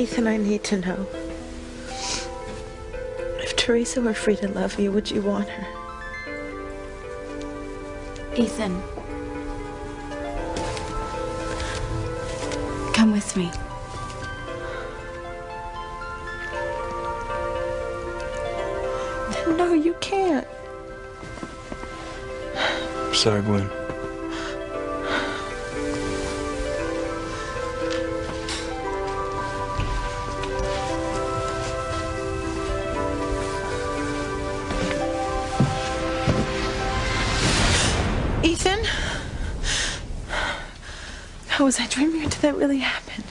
Ethan, I need to know. If Teresa were free to love you, would you want her? Ethan. Come with me. No, you can't. I'm sorry, Gwen. Ethan? How was I dreaming, or did that really happen?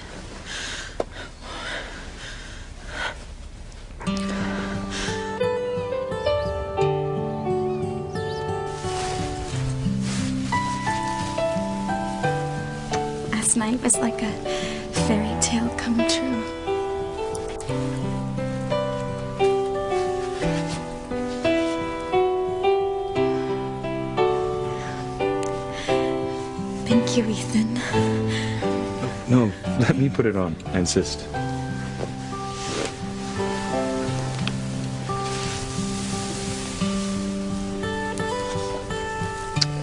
Last night was like a fairy tale come true. Thank you, Ethan. No, let me put it on. I insist.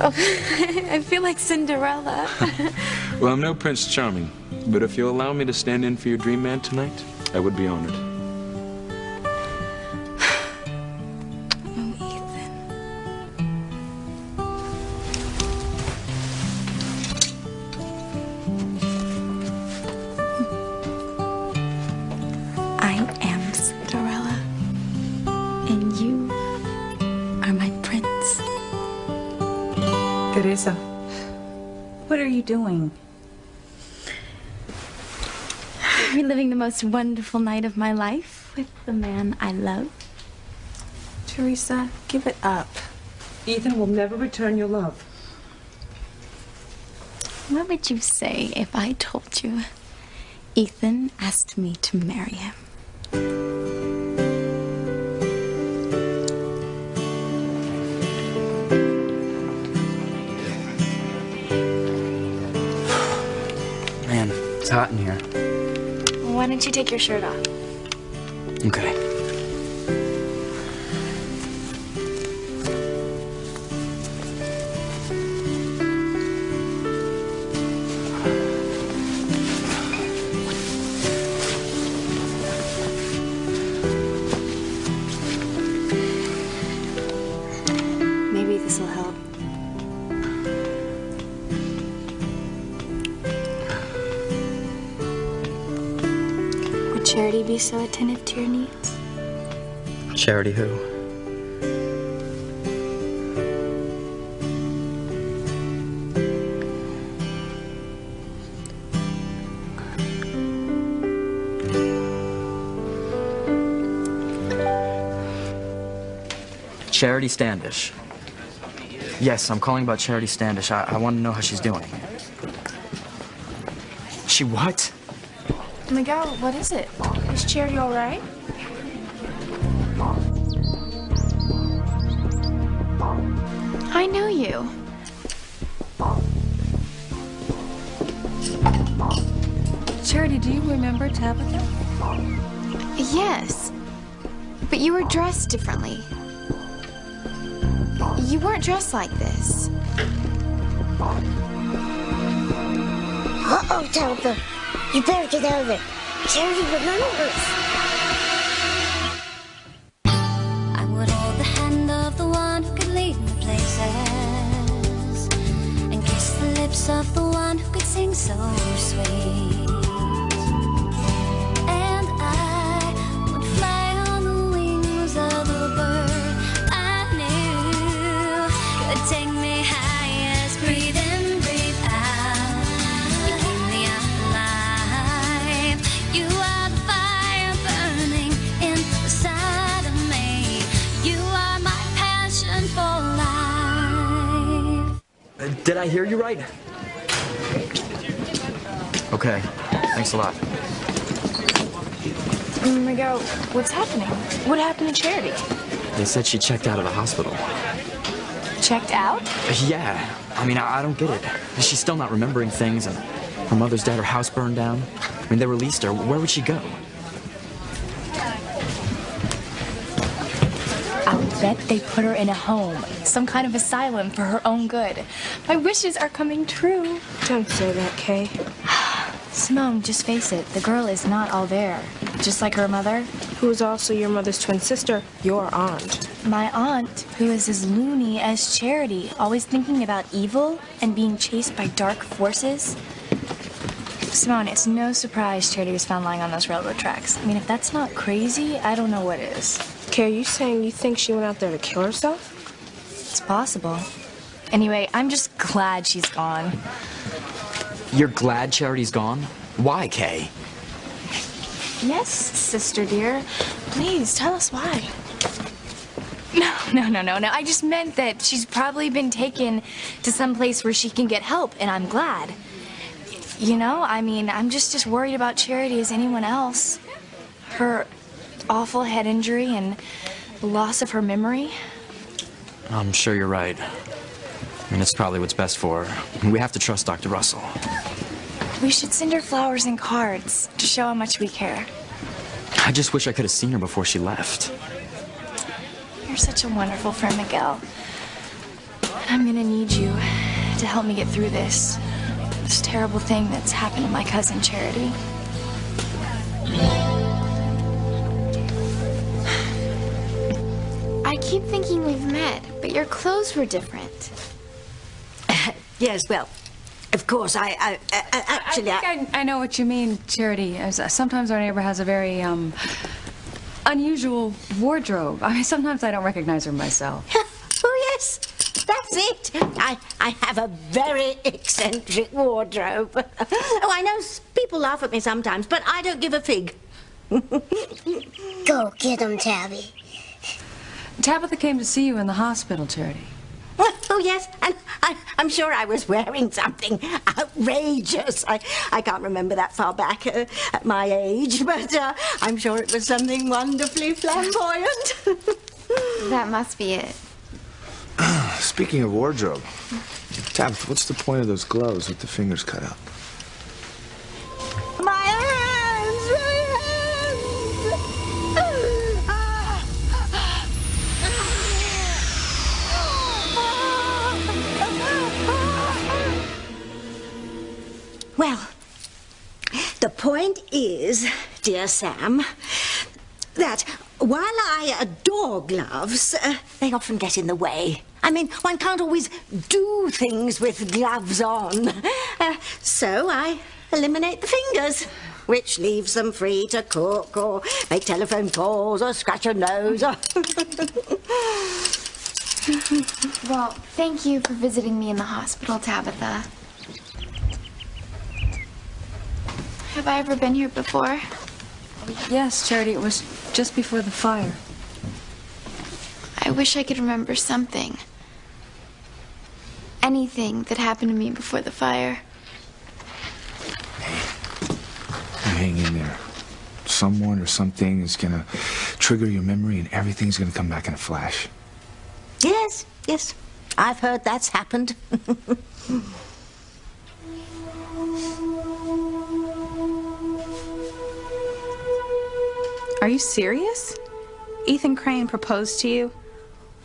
Oh, I feel like Cinderella. Well, I'm no Prince Charming, but if you'll allow me to stand in for your dream man tonight, I would be honored. Oh, Ethan. I am Cinderella, and you are my prince. Teresa, what are you doing? Reliving the most wonderful night of my life with the man I love. Teresa, give it up. Ethan will never return your love. What would you say if I told you Ethan asked me to marry him? Man, it's hot in here. Why don't you take your shirt off? Okay. Maybe this will help. Would Charity be so attentive to your needs? Charity who? Charity Standish. Yes, I'm calling about Charity Standish. I want to know how she's doing. She what? Miguel, what is it? Is Charity all right? I know you. Charity, do you remember Tabitha? Yes, but you were dressed differently. You weren't dressed like this. Uh-oh, Tabitha. You better get out of there. Charity remembers. I would hold the hand of the one who could lead me places and kiss the lips of the one who could sing so sweet. And I would fly on the wings of the bird I knew could take me highest. Breathe in, breathe out. You keep me alive. You are the fire burning inside of me. You are my passion for life. Did I hear you right? Okay, thanks a lot. Miguel, what's happening? What happened to Charity? They said she checked out of the hospital. Checked out? Yeah, I mean, I don't get it. She's still not remembering things, and Her mother's dead, her house burned down. I mean, they released her. Where would she go? I'll bet they put her in a home, some kind of asylum for her own good. My wishes are coming true. Don't say that, Kay. Simone, just face it, the girl is not all there. Just like her mother. Who is also your mother's twin sister, your aunt. My aunt, who is as loony as Charity, always thinking about evil and being chased by dark forces. Simone, it's no surprise Charity was found lying on those railroad tracks. I mean, if that's not crazy, I don't know what is. Kay, are you saying you think she went out there to kill herself? It's possible. Anyway, I'm just glad she's gone. You're glad Charity's gone? Why, Kay? Yes, sister dear. Please, tell us why. No. I just meant that she's probably been taken to some place where she can get help, and I'm glad. You know, I mean, I'm just worried about Charity as anyone else. Her awful head injury and the loss of her memory. I'm sure you're right. I mean, it's probably what's best for her. We have to trust Dr. Russell. We should send her flowers and cards to show how much we care. I just wish I could have seen her before she left. You're such a wonderful friend, Miguel. I'm gonna need you to help me get through this terrible thing that's happened to my cousin Charity. I keep thinking we've met, but your clothes were different. Yes, well, of course, actually, I know what you mean, Charity. Sometimes our neighbor has a very, unusual wardrobe. I mean, sometimes I don't recognize her myself. Oh, yes, that's it. I have a very eccentric wardrobe. Oh, I know people laugh at me sometimes, but I don't give a fig. Go get him, Tabby. Tabitha came to see you in the hospital, Charity. Oh, yes, and I'm sure I was wearing something outrageous. I can't remember that far back at my age, but I'm sure it was something wonderfully flamboyant. That must be it. Speaking of wardrobe, Tabitha, what's the point of those gloves with the fingers cut out? My hands! Well, the point is, dear Sam, that while I adore gloves, they often get in the way. I mean, one can't always do things with gloves on. So I eliminate the fingers, which leaves them free to cook or make telephone calls or scratch a nose. Well, thank you for visiting me in the hospital, Tabitha. Have I ever been here before? Yes, Charity, it was just before the fire. I wish I could remember something. Anything that happened to me before the fire. Hang in there. Someone or something is gonna trigger your memory and everything's gonna come back in a flash. Yes, yes. I've heard that's happened. Are you serious? Ethan Crane proposed to you?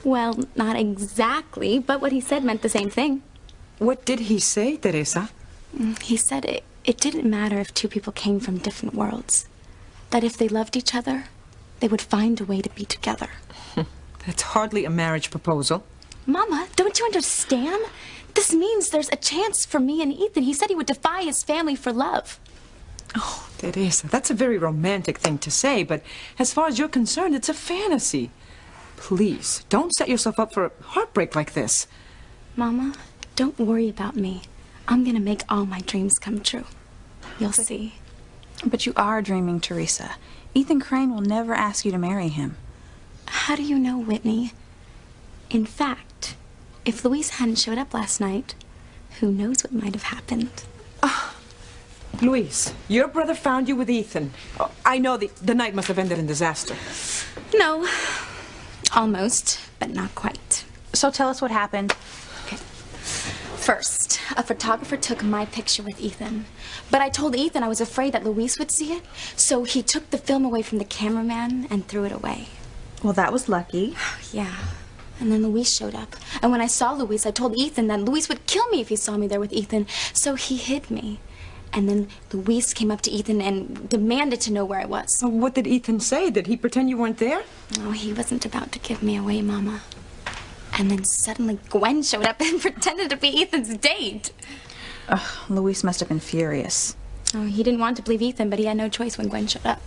Well, not exactly, but what he said meant the same thing. What did he say, Teresa? He said it didn't matter if two people came from different worlds. That if they loved each other, they would find a way to be together. That's hardly a marriage proposal. Mama, don't you understand? This means there's a chance for me and Ethan. He said he would defy his family for love. Oh, Teresa, that's a very romantic thing to say, but as far as you're concerned, it's a fantasy. Please, don't set yourself up for a heartbreak like this. Mama, don't worry about me. I'm gonna make all my dreams come true. You'll see. But you are dreaming, Teresa. Ethan Crane will never ask you to marry him. How do you know, Whitney? In fact, if Louise hadn't showed up last night, who knows what might have happened? Louise, your brother found you with Ethan. Oh, I know the night must have ended in disaster. No. Almost, but not quite. So tell us what happened. First, a photographer took my picture with Ethan. But I told Ethan I was afraid that Luis would see it, so he took the film away from the cameraman and threw it away. Well, that was lucky. Yeah. And then Luis showed up. And when I saw Luis, I told Ethan that Luis would kill me if he saw me there with Ethan, so he hid me. And then Luis came up to Ethan and demanded to know where I was. Oh, what did Ethan say? Did he pretend you weren't there? Oh, he wasn't about to give me away, Mama. And then suddenly Gwen showed up and pretended to be Ethan's date. Ugh, Luis must have been furious. Oh, he didn't want to believe Ethan, but he had no choice when Gwen showed up.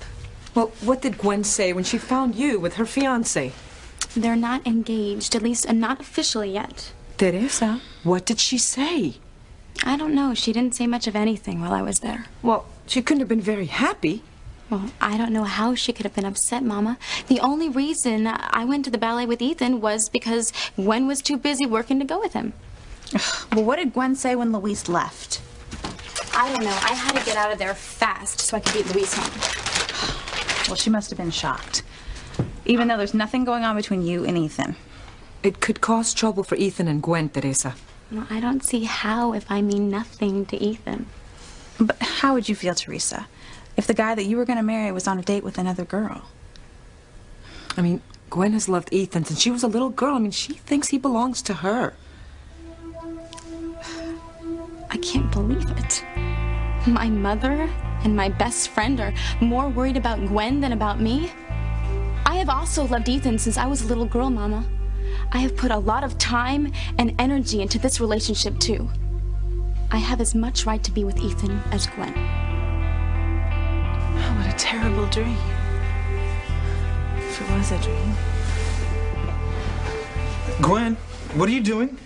Well, what did Gwen say when she found you with her fiancé? They're not engaged, at least not officially yet. Teresa, what did she say? I don't know. She didn't say much of anything while I was there. Well, she couldn't have been very happy. Well, I don't know how she could have been upset, Mama. The only reason I went to the ballet with Ethan was because Gwen was too busy working to go with him. Well, what did Gwen say when Luis left? I don't know. I had to get out of there fast so I could beat Luis home. Well, she must have been shocked. Even though there's nothing going on between you and Ethan. It could cause trouble for Ethan and Gwen, Teresa. Well, I don't see how if I mean nothing to Ethan. But how would you feel, Teresa, if the guy that you were going to marry was on a date with another girl? I mean, Gwen has loved Ethan since she was a little girl. I mean, she thinks he belongs to her. I can't believe it. My mother and my best friend are more worried about Gwen than about me. I have also loved Ethan since I was a little girl, Mama. I have put a lot of time and energy into this relationship, too. I have as much right to be with Ethan as Gwen. Oh, what a terrible dream. If it was a dream. Gwen, what are you doing?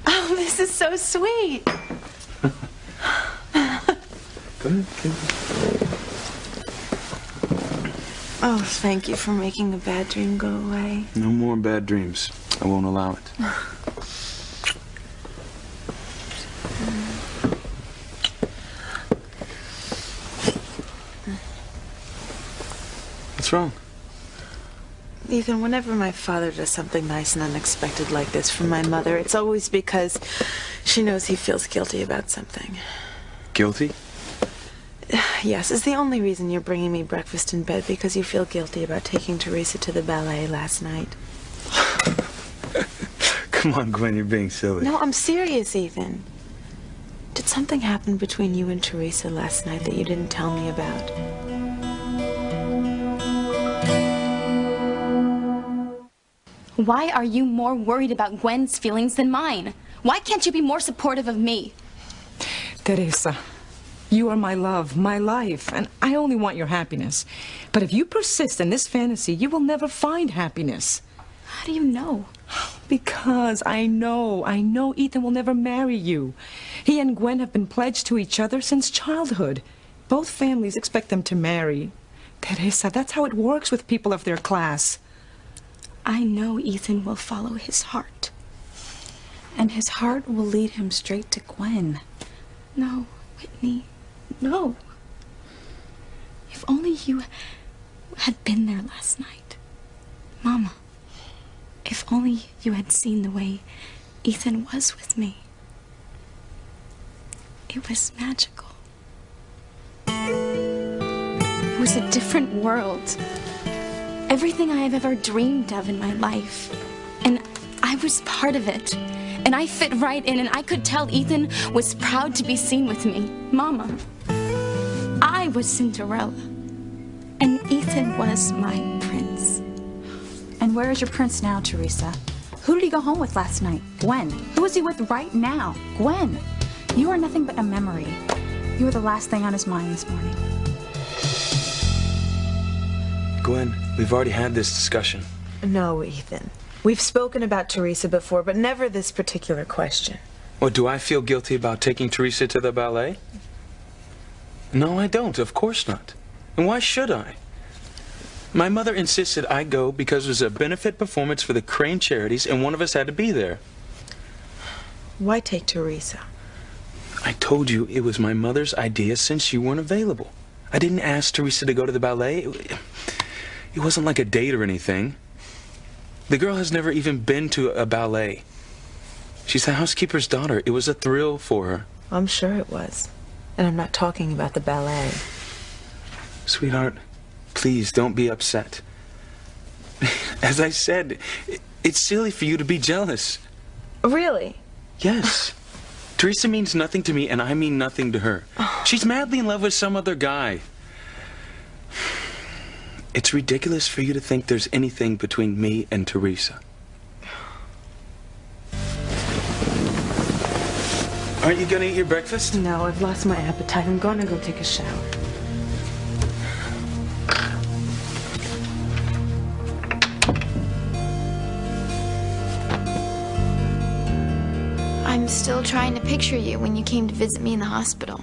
Oh, this is so sweet. Go ahead, kid. Oh, thank you for making the bad dream go away. No more bad dreams. I won't allow it. What's wrong? Ethan, whenever my father does something nice and unexpected like this for my mother, it's always because she knows he feels guilty about something. Guilty? Yes, is the only reason you're bringing me breakfast in bed because you feel guilty about taking Teresa to the ballet last night. Come on, Gwen, you're being silly. No, I'm serious, Ethan. Did something happen between you and Teresa last night that you didn't tell me about? Why are you more worried about Gwen's feelings than mine? Why can't you be more supportive of me? Teresa, you are my love, my life, and I only want your happiness. But if you persist in this fantasy, you will never find happiness. How do you know? Because I know Ethan will never marry you. He and Gwen have been pledged to each other since childhood. Both families expect them to marry. Teresa, that's how it works with people of their class. I know Ethan will follow his heart. And his heart will lead him straight to Gwen. No, Whitney, no. If only you had been there last night. Mama, if only you had seen the way Ethan was with me. It was magical. It was a different world. Everything I have ever dreamed of in my life. And I was part of it. And I fit right in, and I could tell Ethan was proud to be seen with me. Mama, I was Cinderella. And Ethan was my prince. And where is your prince now, Teresa? Who did he go home with last night? Gwen. Who is he with right now? Gwen. You are nothing but a memory. You were the last thing on his mind this morning. Gwen, we've already had this discussion. No, Ethan. We've spoken about Teresa before, but never this particular question. What, do I feel guilty about taking Teresa to the ballet? No, I don't. Of course not. And why should I? My mother insisted I go because it was a benefit performance for the Crane Charities, and one of us had to be there. Why take Teresa? I told you it was my mother's idea since you weren't available. I didn't ask Teresa to go to the ballet. It wasn't like a date or anything. The girl has never even been to a ballet. She's the housekeeper's daughter. It was a thrill for her. I'm sure it was. And I'm not talking about the ballet. Sweetheart, please don't be upset. As I said, it's silly for you to be jealous. Really? Yes. Teresa means nothing to me, and I mean nothing to her. She's madly in love with some other guy. It's ridiculous for you to think there's anything between me and Teresa. Aren't you gonna eat your breakfast? No, I've lost my appetite. I'm gonna go take a shower. I'm still trying to picture you when you came to visit me in the hospital.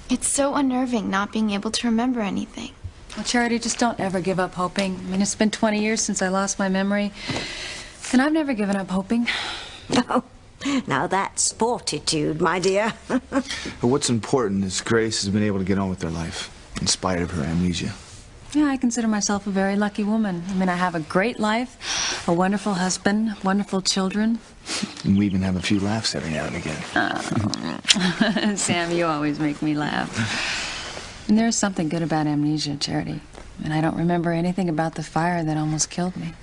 It's so unnerving not being able to remember anything. Well, Charity, just don't ever give up hoping. I mean, it's been 20 years since I lost my memory, and I've never given up hoping. Oh, now that's fortitude, my dear. But what's important is Grace has been able to get on with her life, in spite of her amnesia. Yeah, I consider myself a very lucky woman. I mean, I have a great life, a wonderful husband, wonderful children. And we even have a few laughs every now and again. Oh. Sam, you always make me laugh. And there's something good about amnesia, Charity. And I don't remember anything about the fire that almost killed me.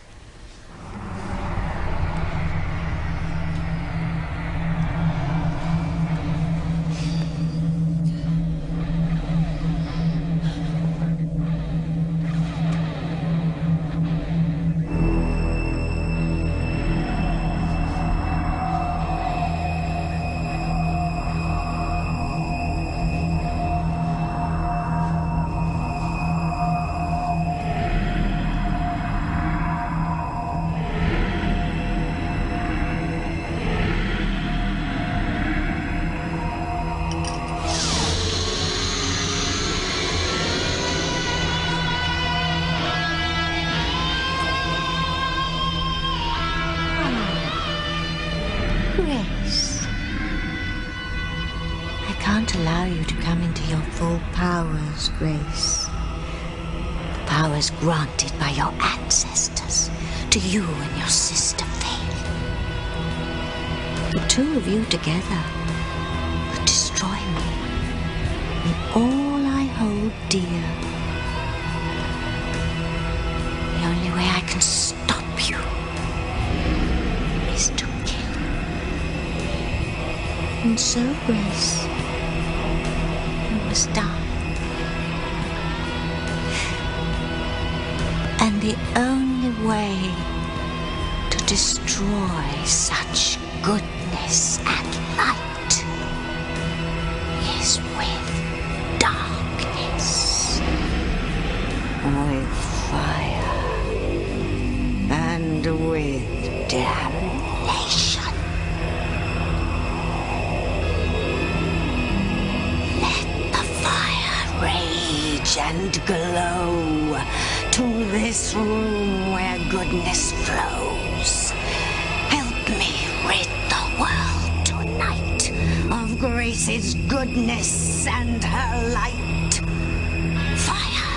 Grace, I can't allow you to come into your full powers, Grace. The powers granted by your ancestors to you and your sister Faith. The two of you together could destroy me and all I hold dear. The only way I can stop you is to kill. And so, Grace, you must die. And the only way to destroy such goodness and light is with darkness, with fire, and with damnation. Rage and glow to this room where goodness flows. Help me rid the world tonight of Grace's goodness and her light. Fire,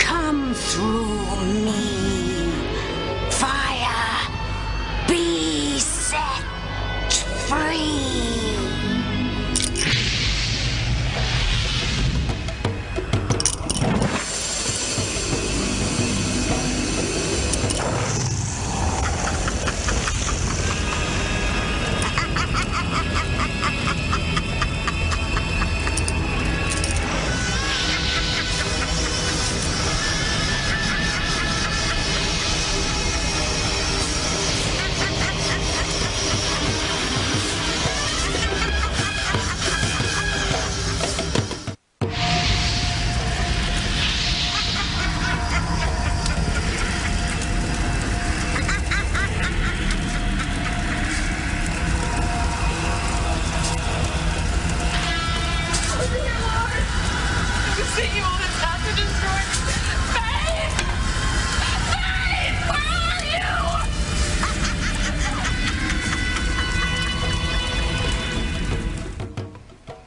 come through me. Fire, be set free.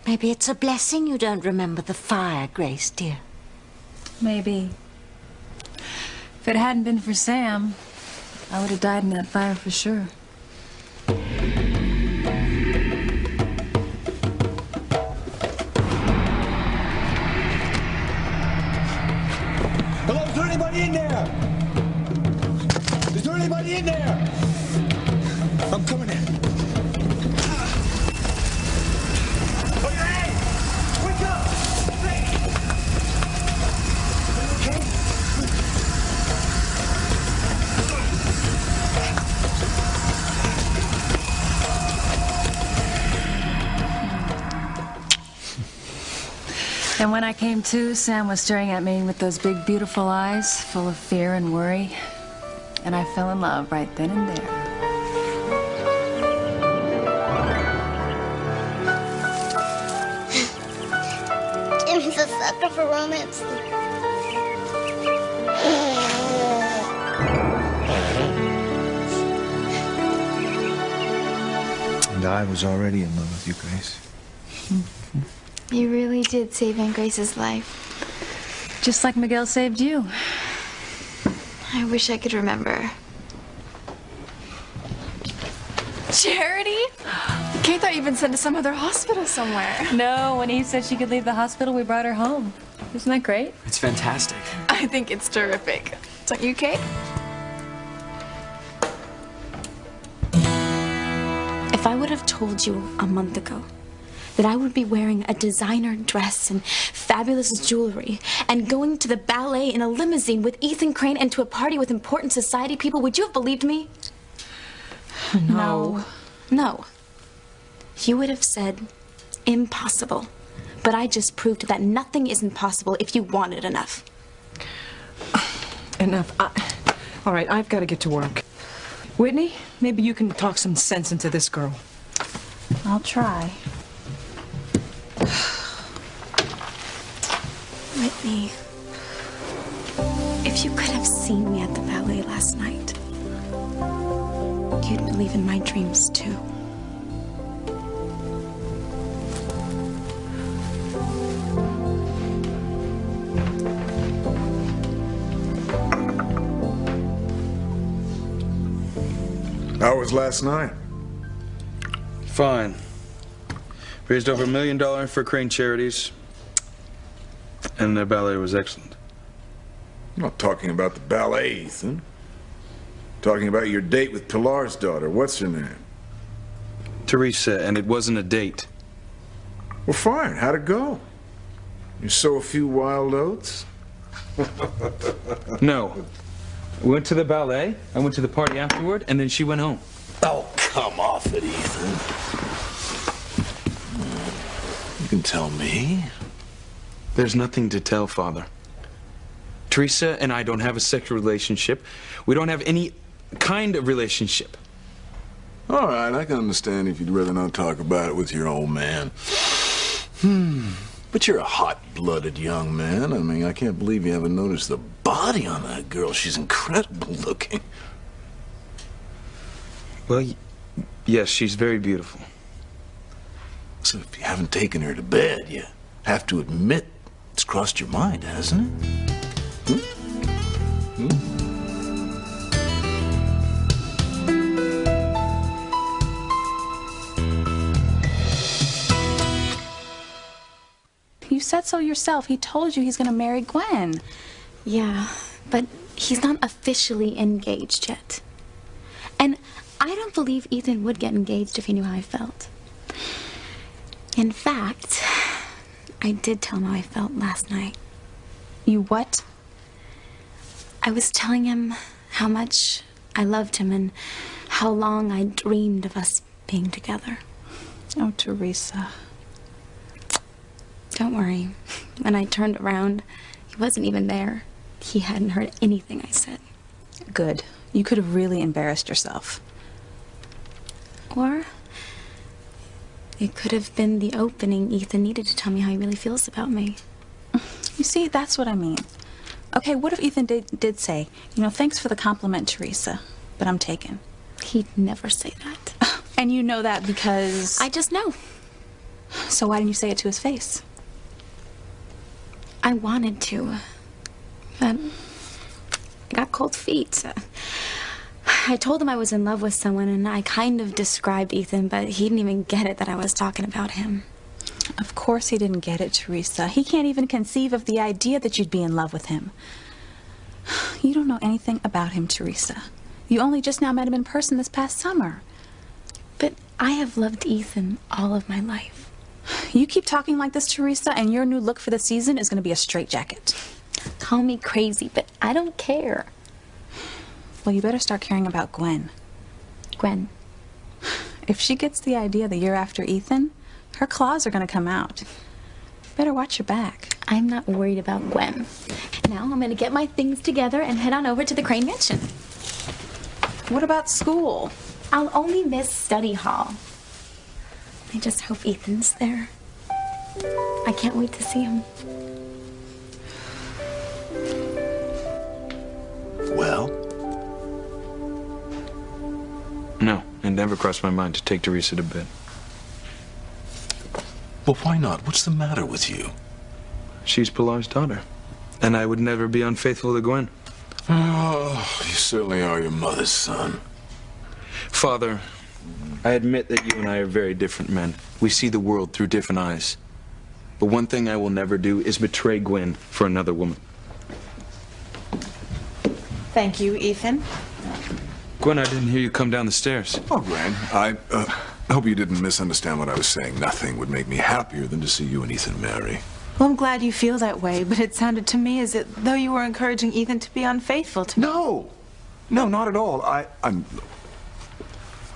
Maybe it's a blessing you don't remember the fire, Grace, dear. Maybe. If it hadn't been for Sam, I would have died in that fire for sure. And when I came to, Sam was staring at me with those big, beautiful eyes, full of fear and worry. And I fell in love right then and there. Tim's a sucker for romance. And I was already in love with you, Grace. You really did save Aunt Grace's life. Just like Miguel saved you. I wish I could remember. Charity? Kate thought you'd been sent to some other hospital somewhere. No, when Eve said she could leave the hospital, we brought her home. Isn't that great? It's fantastic. I think it's terrific. Don't you, Kate? If I would have told you a month ago that I would be wearing a designer dress and fabulous jewelry and going to the ballet in a limousine with Ethan Crane and to a party with important society people, would you have believed me? No. No. You would have said, impossible. But I just proved that nothing is impossible if you want it enough. Enough. All right, I've got to get to work. Whitney, maybe you can talk some sense into this girl. I'll try. Whitney, if you could have seen me at the ballet last night, you'd believe in my dreams too. How was last night? Fine. Raised over $1 million for Crane Charities. And the ballet was excellent. I'm not talking about the ballet, Ethan. Talking about your date with Pilar's daughter. What's her name? Teresa, and it wasn't a date. Well, fine. How'd it go? You sow a few wild oats? No. We went to the ballet, I went to the party afterward, and then she went home. Oh, come off it, Ethan. You can tell me. There's nothing to tell, Father. Teresa and I don't have a sexual relationship. We don't have any kind of relationship. All right, I can understand if you'd rather not talk about it with your old man. But you're a hot-blooded young man. I mean, I can't believe you haven't noticed the body on that girl. She's incredible looking. Well, yes, she's very beautiful. So if you haven't taken her to bed, you have to admit it's crossed your mind, hasn't it? You said so yourself. He told you he's going to marry Gwen. Yeah, but he's not officially engaged yet. And I don't believe Ethan would get engaged if he knew how I felt. In fact, I did tell him how I felt last night. You what? I was telling him how much I loved him and how long I dreamed of us being together. Oh, Teresa. Don't worry. When I turned around, he wasn't even there. He hadn't heard anything I said. Good. You could have really embarrassed yourself. Or it could have been the opening Ethan needed to tell me how he really feels about me. You see, that's what I mean. Okay, what if Ethan did say, you know, thanks for the compliment, Teresa, but I'm taken. He'd never say that. And you know that because... I just know. So why didn't you say it to his face? I wanted to, but I got cold feet. I told him I was in love with someone, and I kind of described Ethan, but he didn't even get it that I was talking about him. Of course he didn't get it, Teresa. He can't even conceive of the idea that you'd be in love with him. You don't know anything about him, Teresa. You only just now met him in person this past summer. But I have loved Ethan all of my life. You keep talking like this, Teresa, and your new look for the season is going to be a straitjacket. Call me crazy, but I don't care. Well, you better start caring about Gwen. Gwen? If she gets the idea that you're after Ethan, her claws are going to come out. Better watch your back. I'm not worried about Gwen. Now I'm gonna get my things together and head on over to the Crane Mansion. What about school? I'll only miss study hall. I just hope Ethan's there. I can't wait to see him. Well? No, it never crossed my mind to take Teresa to bed. Well, why not? What's the matter with you? She's Pilar's daughter, and I would never be unfaithful to Gwen. Oh, you certainly are your mother's son. Father, I admit that you and I are very different men. We see the world through different eyes. But one thing I will never do is betray Gwen for another woman. Thank you, Ethan. Gwen, I didn't hear you come down the stairs. Oh, Gwen, I hope you didn't misunderstand what I was saying. Nothing would make me happier than to see you and Ethan marry. Well, I'm glad you feel that way, but it sounded to me as though you were encouraging Ethan to be unfaithful to me. No, not at all. I'm...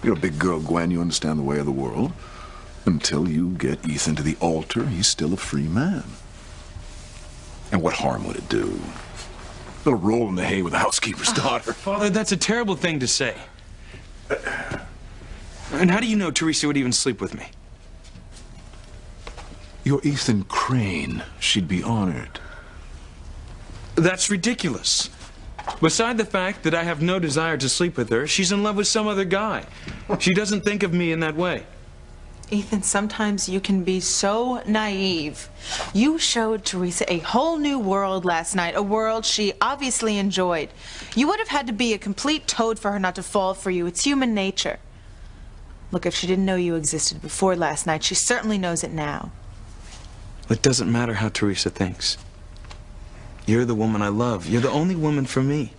You're a big girl, Gwen. You understand the way of the world. Until you get Ethan to the altar, he's still a free man. And what harm would it do? A little roll in the hay with a housekeeper's daughter. Father, that's a terrible thing to say. And how do you know Teresa would even sleep with me? You're Ethan Crane. She'd be honored. That's ridiculous. Beside the fact that I have no desire to sleep with her, she's in love with some other guy. She doesn't think of me in that way. Ethan, sometimes you can be so naive. You showed Teresa a whole new world last night, a world she obviously enjoyed. You would have had to be a complete toad for her not to fall for you. It's human nature. Look, if she didn't know you existed before last night, she certainly knows it now. It doesn't matter how Teresa thinks. You're the woman I love. You're the only woman for me.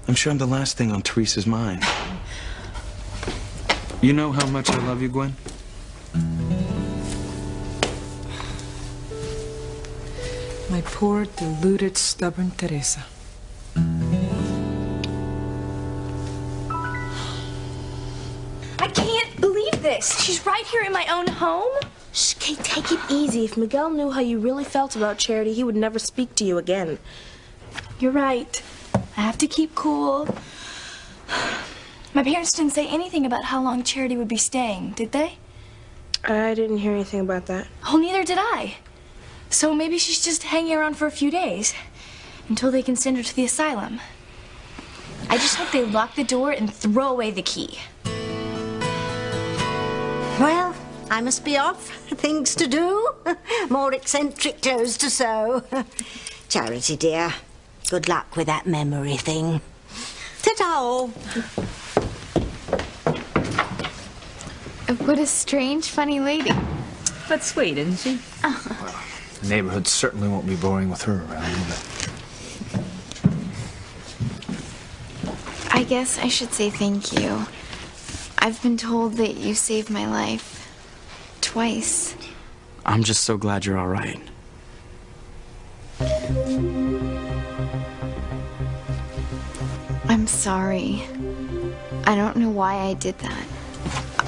I'm sure I'm the last thing on Teresa's mind. You know how much I love you, Gwen? My poor, deluded, stubborn Teresa. I can't believe this. She's right here in my own home. Shh, Kate, take it easy. If Miguel knew how you really felt about Charity, he would never speak to you again. You're right. I have to keep cool. My parents didn't say anything about how long Charity would be staying, did they? I didn't hear anything about that. Oh, neither did I. So maybe she's just hanging around for a few days until they can send her to the asylum. I just hope they lock the door and throw away the key. Well, I must be off. Things to do. More eccentric clothes to sew. Charity, dear, good luck with that memory thing. Ta-ta! What a strange, funny lady. But sweet, isn't she? The neighborhood certainly won't be boring with her around, will it? I guess I should say thank you. I've been told that you saved my life. Twice. I'm just so glad you're all right. I'm sorry. I don't know why I did that.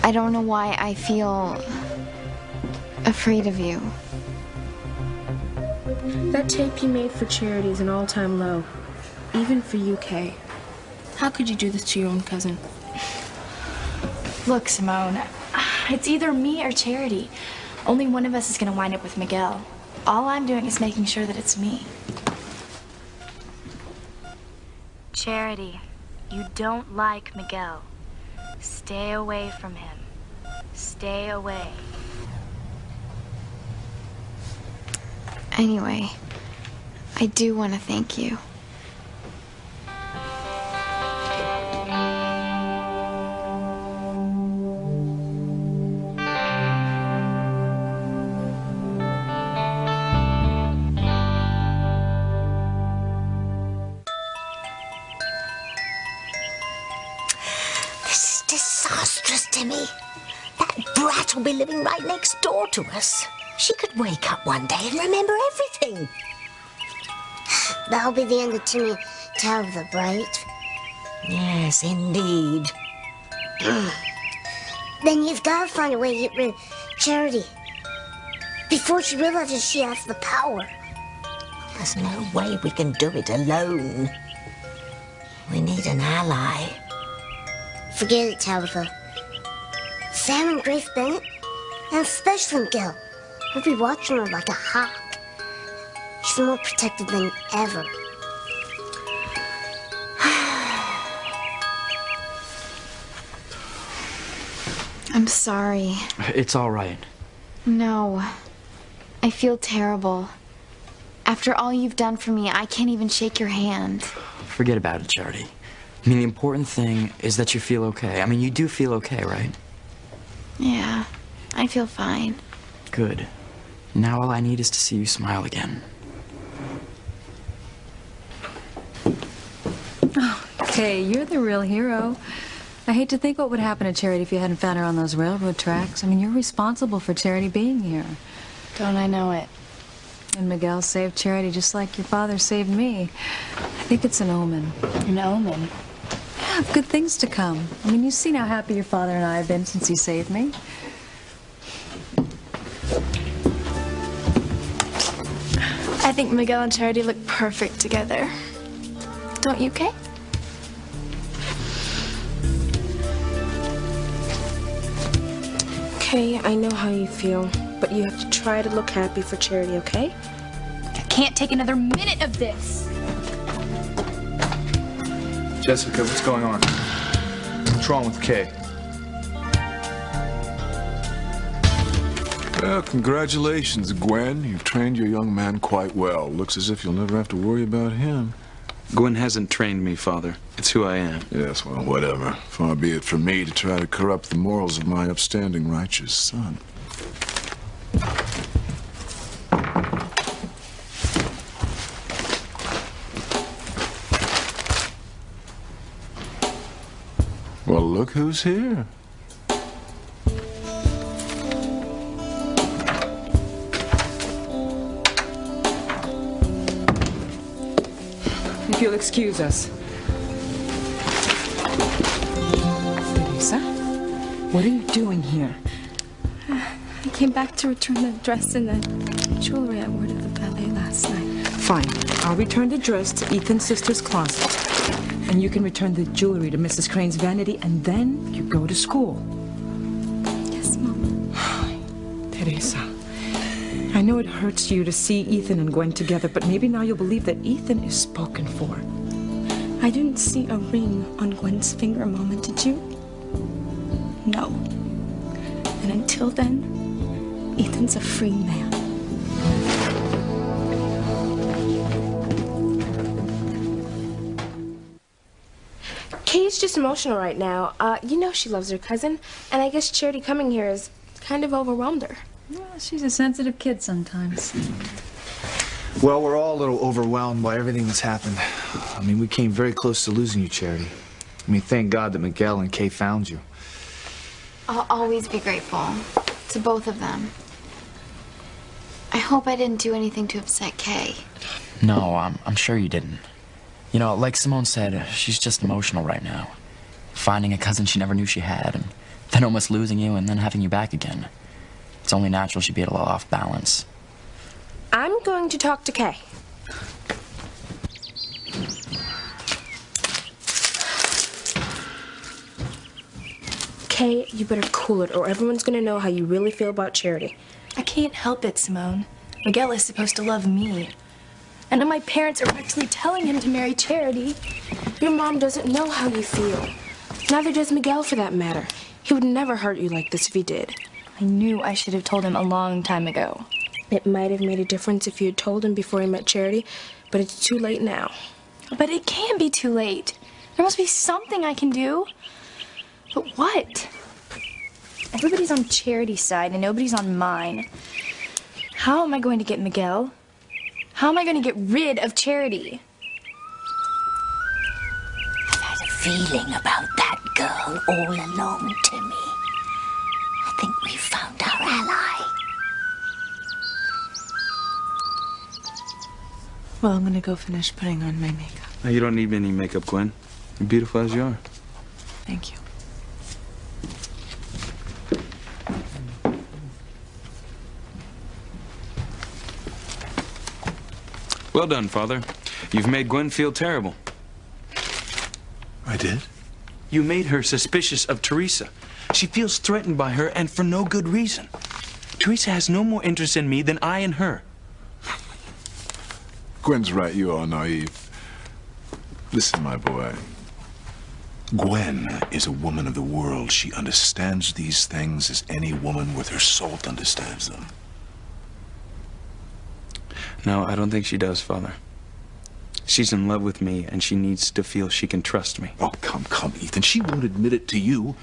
I don't know why I feel afraid of you. That tape you made for Charity is an all-time low. Even for you, Kay. How could you do this to your own cousin? Look, Simone, it's either me or Charity. Only one of us is going to wind up with Miguel. All I'm doing is making sure that it's me. Charity, you don't like Miguel. Stay away from him. Stay away. Anyway, I do want to thank you. This is disastrous, Timmy. That brat will be living right next door to us. She could wake up one day and remember everything. That'll be the end of Timmy Tabitha, right? Yes, indeed. Then you've got to find a way to get rid of Charity. before she realizes she has the power. There's no way we can do it alone. We need an ally. Forget it, Tabitha. Sam and Grace Bennett, and especially Miguel, will be watching her like a hawk. She's more protected than ever. I'm sorry. It's all right. No. I feel terrible. After all you've done for me, I can't even shake your hand. Forget about it, Charity. I mean, the important thing is that you feel okay. I mean, you do feel okay, right? Yeah, I feel fine. Good. Now all I need is to see you smile again. Oh, Kay, you're the real hero. I hate to think what would happen to Charity if you hadn't found her on those railroad tracks. I mean, you're responsible for Charity being here. Don't I know it? And Miguel saved Charity just like your father saved me. I think it's an omen. An omen? Yeah, of good things to come. I mean, you've seen how happy your father and I have been since he saved me. I think Miguel and Charity look perfect together. Don't you, Kay? Kay, I know how you feel, but you have to try to look happy for Charity, okay? I can't take another minute of this. Jessica, what's going on? What's wrong with Kay? Well, congratulations, Gwen. You've trained your young man quite well. Looks as if you'll never have to worry about him. Gwen hasn't trained me, Father. It's who I am. Yes, well, whatever. Far be it from me to try to corrupt the morals of my upstanding, righteous son. Well, look who's here. If you'll excuse us. Teresa, what are you doing here? I came back to return the dress and the jewelry I wore to the ballet last night. Fine. I'll return the dress to Ethan's sister's closet. And you can return the jewelry to Mrs. Crane's vanity, and then you go to school. Yes, Mom. Teresa, I know it hurts you to see Ethan and Gwen together, but maybe now you'll believe that Ethan is spoken for. I didn't see a ring on Gwen's finger, Mama, did you? No. And until then, Ethan's a free man. Kay's just emotional right now. You know she loves her cousin, and I guess Charity coming here has kind of overwhelmed her. Well, she's a sensitive kid sometimes. Well, we're all a little overwhelmed by everything that's happened. I mean, we came very close to losing you, Charity. I mean, thank God that Miguel and Kay found you. I'll always be grateful to both of them. I hope I didn't do anything to upset Kay. No, I'm sure you didn't. You know, like Simone said, she's just emotional right now. Finding a cousin she never knew she had, and then almost losing you and then having you back again. It's only natural she'd be a little off balance. I'm going to talk to Kay. Kay, you better cool it, or everyone's gonna know how you really feel about Charity. I can't help it, Simone. Miguel is supposed to love me. And then my parents are actually telling him to marry Charity. Your mom doesn't know how you feel. Neither does Miguel, for that matter. He would never hurt you like this if he did. I knew I should have told him a long time ago. It might have made a difference if you had told him before he met Charity, but it's too late now. But it can't be too late. There must be something I can do. But what? Everybody's on Charity's side and nobody's on mine. How am I going to get Miguel? How am I going to get rid of Charity? I've had a feeling about that girl all along, Timmy. I think we've found our ally. Well, I'm gonna go finish putting on my makeup. Now, you don't need any makeup, Gwen. You're beautiful as you are. Thank you. Well done, Father. You've made Gwen feel terrible. I did? You made her suspicious of Teresa. She feels threatened by her, and for no good reason. Teresa has no more interest in me than I in her. Gwen's right, you are naive. Listen, my boy. Gwen is a woman of the world. She understands these things as any woman worth her salt understands them. No, I don't think she does, Father. She's in love with me, and she needs to feel she can trust me. Oh, come, Ethan. She won't admit it to you.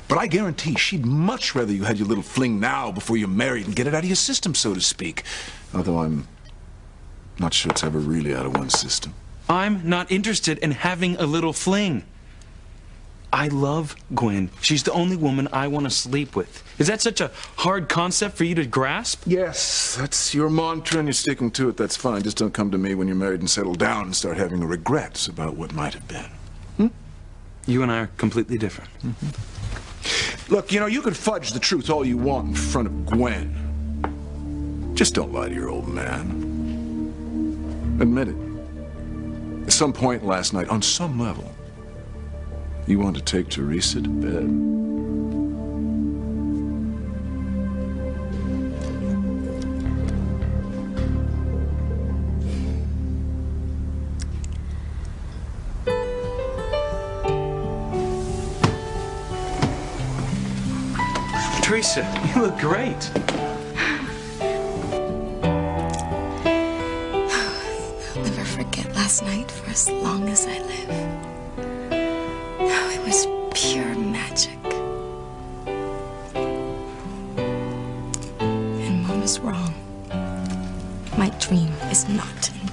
But I guarantee she'd much rather you had your little fling now before you're married and get it out of your system, so to speak. Although I'm not sure it's ever really out of one's system. I'm not interested in having a little fling. I love Gwen. She's the only woman I want to sleep with. Is that such a hard concept for you to grasp? Yes, that's your mantra and you're sticking to it. That's fine. Just don't come to me when you're married and settle down and start having regrets about what might have been. You and I are completely different. Look, you know, you can fudge the truth all you want in front of Gwen. Just don't lie to your old man. Admit it. At some point last night, on some level, you wanted to take Teresa to bed. Teresa, you look great. I'll never forget last night for as long as I live. It was pure magic. And Mom is wrong. My dream is not in